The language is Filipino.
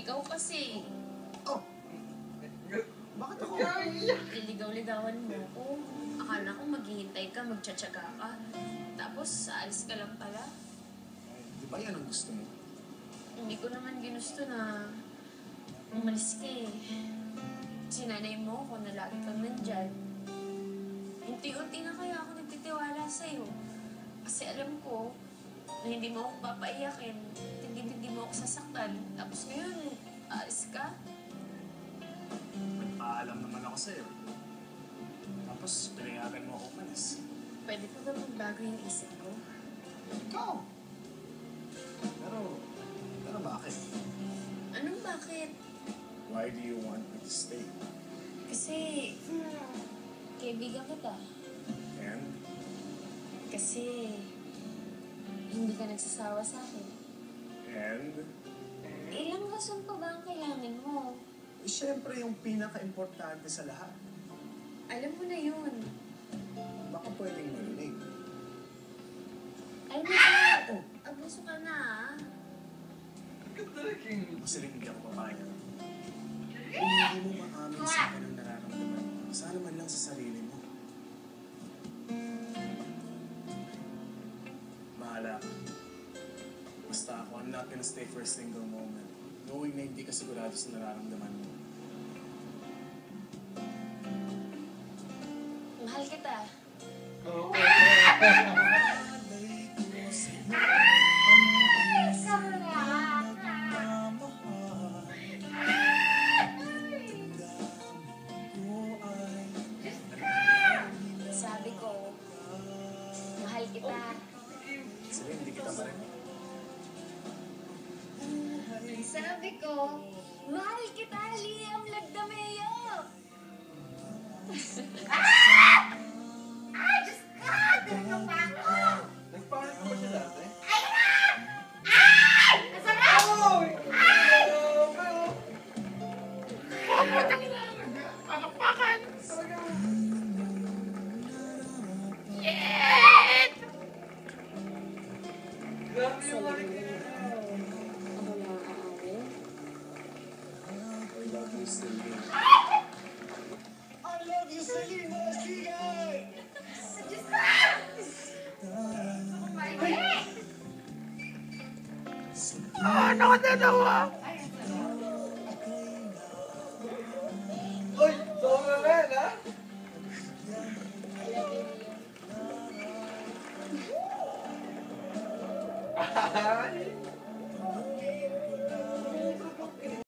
Ikaw kasi, Oh, bakit ako? iligaw-ligawan mo ko. Akala ko maghihintay ka, magtsatsaga ka. Tapos, aalis ka lang pala. Di ba yan ang gusto mo? Hindi ko naman ginusto na umalis ka eh. Sinanay mo ako na lagi kang nandyan. Unti-unti na kaya ako nagtitiwala sa'yo. Kasi alam ko na hindi mo ako papaiyakin, hindi mo ako sasaktan. Tapos ngayon, aalis ka. Nagpaalam naman ako sa'yo. Tapos, pinayagan mo ako umalis. Pwede pa ba magbago yung isip ko? Ikaw! Pero bakit? Anong bakit? Why do you want me to stay? Kasi, kaibigan kita. And? Kasi, hindi ka nagsasawa sa akin. And? Ilang rason pa ba ang kailangan mo? Siyempre yung pinaka-importante sa lahat. Alam mo na yun. Baka pwedeng marinig. Alam mo na, abuso ka na ah. Kasi rin hindi ako papayag. Kung hindi mo maamin sa akin ang nararamdaman mo, sana man lang sa sarili mo. Bahala ka. Basta ako, I'm not gonna stay for a single moment. Knowing na hindi ka sigurado sa nararamdaman mo. Mahal kita. Sabi ko, mahal kita. Kasi rin, hindi kita marinig. Sabi ko, mahal kita, Liam Lagdameo. Nagpahit ko ba siya dati? Grabe yung Ako lang aawin. I love you, Celine. I love you, Celine Masigan! Ano ka dalawa? Uy! Sobra rin, ha? Ay!